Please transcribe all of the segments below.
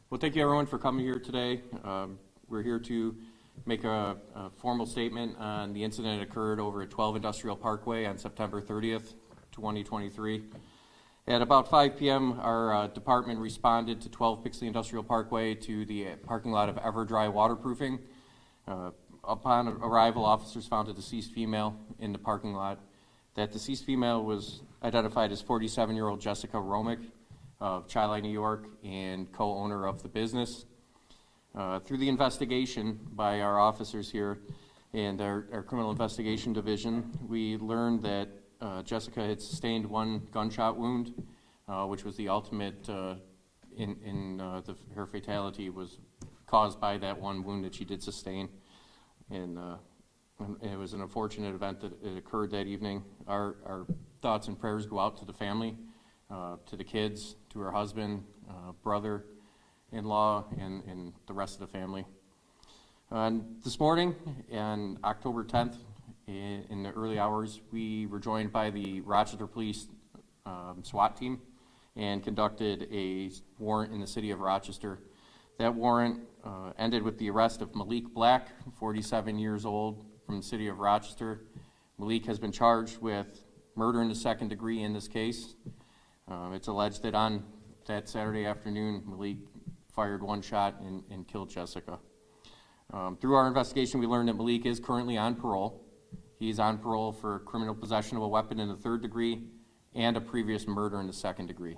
Well, thank you everyone for coming here today. We're here to make a formal statement on the incident that occurred over at 12 Industrial Parkway on September 30th, 2023. At about 5 p.m., our department responded to 12 Pixley Industrial Parkway to the parking lot of Everdry Waterproofing. Upon arrival, officers found a deceased female in the parking lot. That deceased female was identified as 47-year-old Jessica Romich of Chi-Li, New York, and co-owner of the business. Through the investigation by our officers here and our criminal investigation division, we learned that Jessica had sustained one gunshot wound, which was the ultimate her fatality was caused by that one wound that she did sustain. And it was an unfortunate event that it occurred that evening. Our thoughts and prayers go out to the family, to the kids, to her husband, brother-in-law, and the rest of the family. This morning, on October 10th, in the early hours, we were joined by the Rochester Police SWAT team and conducted a warrant in the city of Rochester. That warrant ended with the arrest of Malik Black, 47 years old, from the city of Rochester. Malik has been charged with murder in the second degree in this case. It's alleged that on that Saturday afternoon, Malik fired one shot and killed Jessica. Through our investigation, we learned that Malik is currently on parole. He's on parole for criminal possession of a weapon in the third degree and a previous murder in the second degree.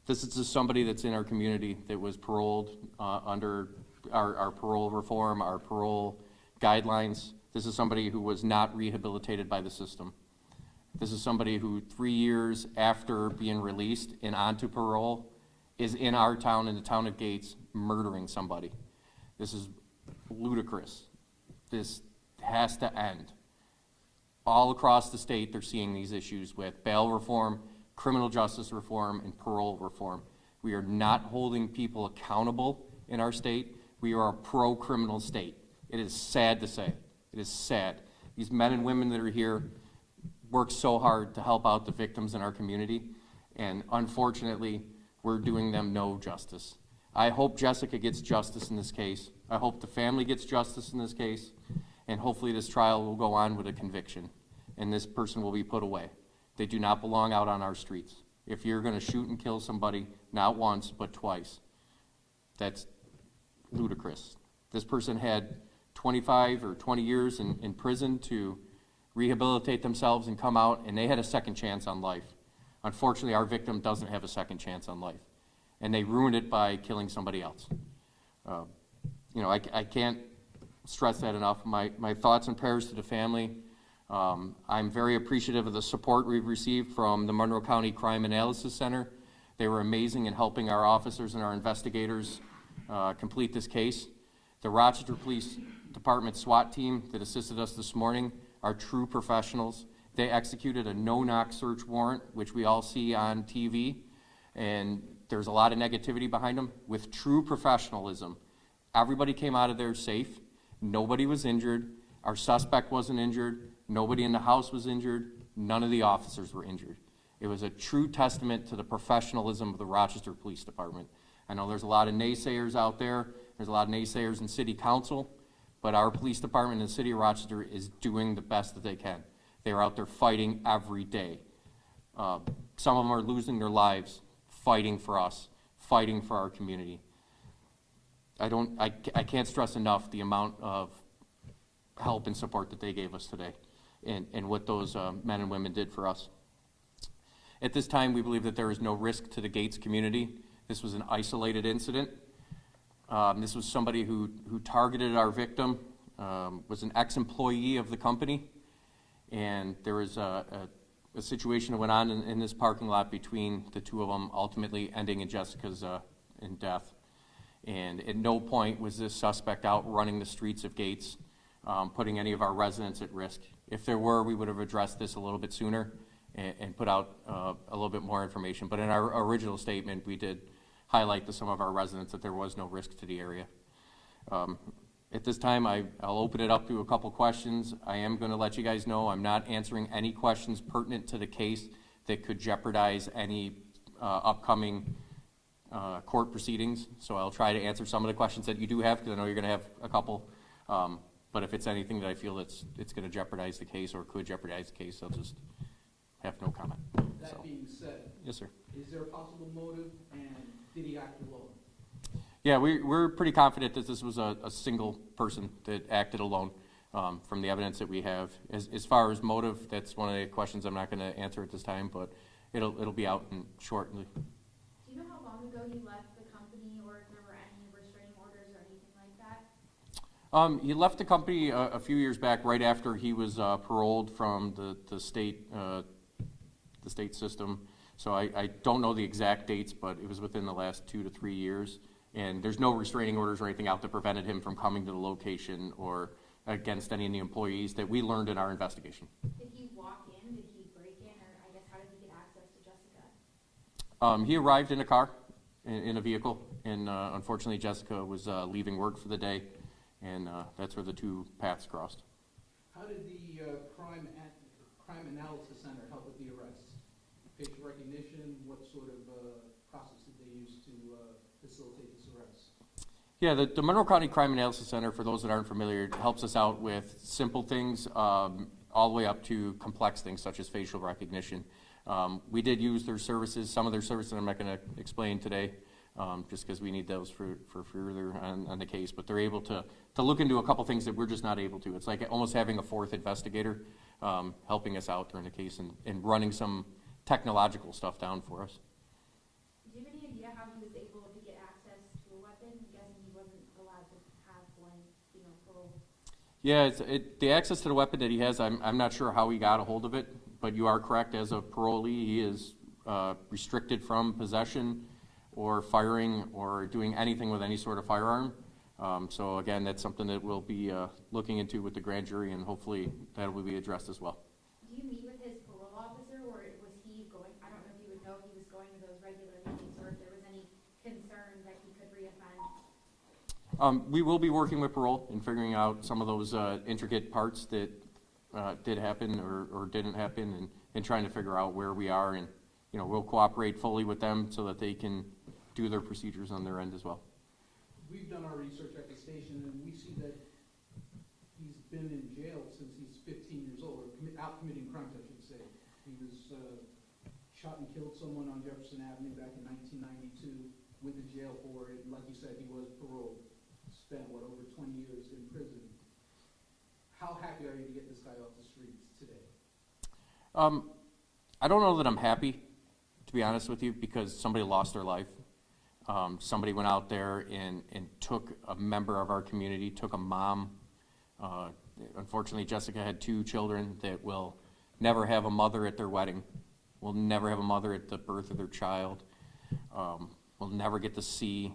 This is just somebody that's in our community that was paroled under our parole reform, our parole guidelines. This is somebody who was not rehabilitated by the system. This is somebody who 3 years after being released and onto parole is in our town, in the town of Gates, murdering somebody. This is ludicrous. This has to end. All across the state, they're seeing these issues with bail reform, criminal justice reform, and parole reform. We are not holding people accountable in our state. We are a pro-criminal state. It is sad to say. It is sad. These men and women that are here work so hard to help out the victims in our community, and unfortunately, we're doing them no justice. I hope Jessica gets justice in this case. I hope the family gets justice in this case, and hopefully this trial will go on with a conviction, and this person will be put away. They do not belong out on our streets. If you're gonna shoot and kill somebody, not once, but twice, that's ludicrous. This person had 25 or 20 years in prison to rehabilitate themselves and come out, and they had a second chance on life. Unfortunately, our victim doesn't have a second chance on life, and they ruined it by killing somebody else. I can't stress that enough. My thoughts and prayers to the family. I'm very appreciative of the support we've received from the Monroe County Crime Analysis Center. They were amazing in helping our officers and our investigators complete this case. The Rochester Police Department SWAT team that assisted us this morning are true professionals. They executed a no-knock search warrant, which we all see on TV, and there's a lot of negativity behind them. With true professionalism, everybody came out of there safe. Nobody was injured. Our suspect wasn't injured. Nobody in the house was injured. None of the officers were injured. It was a true testament to the professionalism of the Rochester Police Department. I know there's a lot of naysayers out there. There's a lot of naysayers in City Council, but our police department in the city of Rochester is doing the best that they can. They're out there fighting every day. Some of them are losing their lives fighting for us, fighting for our community. I can't stress enough the amount of help and support that they gave us today and what those men and women did for us. At this time, we believe that there is no risk to the Gates community. This was an isolated incident. This was somebody who targeted our victim, was an ex-employee of the company, and there was a situation that went on in this parking lot between the two of them, ultimately ending in Jessica's in death. And at no point was this suspect out running the streets of Gates, putting any of our residents at risk. If there were, we would have addressed this a little bit sooner and put out a little bit more information. But in our original statement, we did highlight to some of our residents that there was no risk to the area. At this time, I'll open it up to a couple questions. I am going to let you guys know I'm not answering any questions pertinent to the case that could jeopardize any upcoming court proceedings, so I'll try to answer some of the questions that you do have, because I know you're going to have a couple. But if it's anything that I feel it's going to jeopardize the case or could jeopardize the case, I'll just have no comment. That being said, yes, sir. Is there a possible motive, and did he act alone? Yeah, we're pretty confident that this was a single person that acted alone from the evidence that we have. As far as motive, that's one of the questions I'm not going to answer at this time, but it'll be out in shortly. Do you know how long ago he left the company, or if there were any restraining orders or anything like that? He left the company a few years back, right after he was paroled from the state system. So I don't know the exact dates, but it was within the last 2 to 3 years. And there's no restraining orders or anything out that prevented him from coming to the location or against any of the employees that we learned in our investigation. Did he walk in? Did he break in? Or I guess how did he get access to Jessica? He arrived in a car, in a vehicle, and unfortunately Jessica was leaving work for the day, and that's where the two paths crossed. How did the crime analysis center help with the arrest? Facial recognition, what sort of process did they use to facilitate this arrest? Yeah, the Monroe County Crime Analysis Center, for those that aren't familiar, helps us out with simple things all the way up to complex things such as facial recognition. We did use their services, some of their services I'm not going to explain today, just because we need those for further on the case, but they're able to look into a couple things that we're just not able to. It's like almost having a fourth investigator helping us out during the case and running some technological stuff down for us. Do you have any idea how he was able to get access to a weapon? I'm guessing he wasn't allowed to have one, parole. Yeah, the access to the weapon that he has, I'm not sure how he got a hold of it, but you are correct. As a parolee, he is restricted from possession or firing or doing anything with any sort of firearm. So again, that's something that we'll be looking into with the grand jury, and hopefully that will be addressed as well. Do you meet with his parole officer, or was he going, I don't know if you would know if he was going to those regular meetings, or if there was any concern that he could reoffend? We will be working with parole and figuring out some of those intricate parts that did happen or didn't happen, and trying to figure out where we are, and we'll cooperate fully with them so that they can do their procedures on their end as well. We've done our research at the station, and we see that he's been in jail since he's 15 years old, or out committing crimes, I should say. He was shot and killed someone on Jefferson Avenue back in 1992, went to jail for it, and like you said, he was paroled. Spent, over 20 years in prison. How happy are you to get this guy off the streets today? I don't know that I'm happy, to be honest with you, because somebody lost their life. Somebody went out there and took a member of our community, took a mom. Unfortunately, Jessica had 2 children that will never have a mother at their wedding, will never have a mother at the birth of their child, will never get to see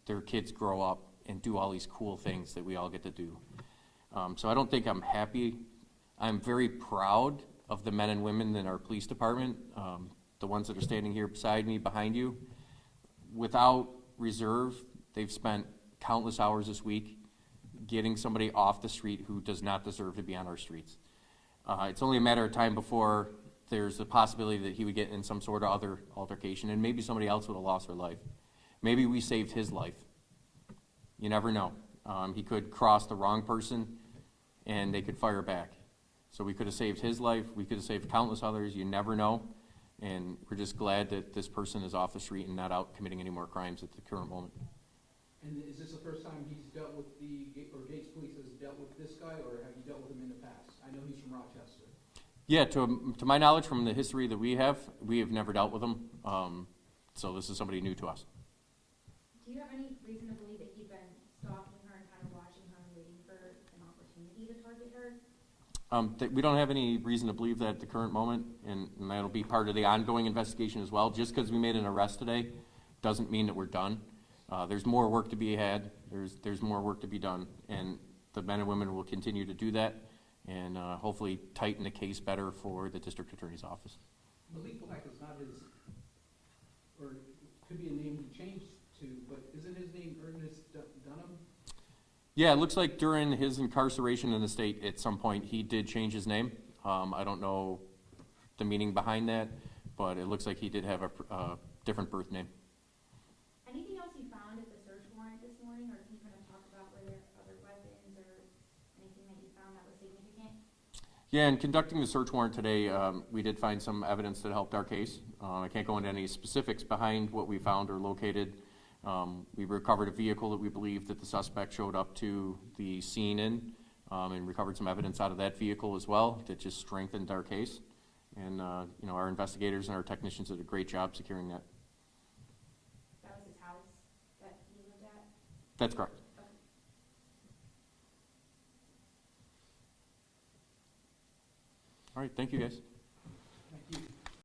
their kids grow up and do all these cool things that we all get to do. So I don't think I'm happy. I'm very proud of the men and women in our police department, the ones that are standing here beside me, behind you. Without reserve, they've spent countless hours this week getting somebody off the street who does not deserve to be on our streets. It's only a matter of time before there's a possibility that he would get in some sort of other altercation, and maybe somebody else would have lost their life. Maybe we saved his life. You never know. He could cross the wrong person, and they could fire back. So we could have saved his life. We could have saved countless others. You never know. And we're just glad that this person is off the street and not out committing any more crimes at the current moment. And is this the first time he's dealt with Gates Police has dealt with this guy, or have you dealt with him in the past? I know he's from Rochester. Yeah, to my knowledge, from the history that we have never dealt with him. So this is somebody new to us. Do you have any reason to believe that he's been stalking her and kind of watching her and waiting for an opportunity to target her? We don't have any reason to believe that at the current moment, and that'll be part of the ongoing investigation as well. Just because we made an arrest today doesn't mean that we're done. There's more work to be had. There's more work to be done, and the men and women will continue to do that, and hopefully tighten the case better for the district attorney's office. Malik Black is not his, or could be a name he changed to, but isn't his name Ernest Dunham? Yeah, it looks like during his incarceration in the state, at some point, he did change his name. I don't know the meaning behind that, but it looks like he did have a different birth name. you found at the search warrant this morning, or can you kind of talk about were there other weapons or anything that you found that was significant? Yeah, in conducting the search warrant today, we did find some evidence that helped our case. I can't go into any specifics behind what we found or located. We recovered a vehicle that we believe that the suspect showed up to the scene in, and recovered some evidence out of that vehicle as well that just strengthened our case. And our investigators and our technicians did a great job securing that. That was his house that he lived at? That's correct. Okay. All right, thank you guys.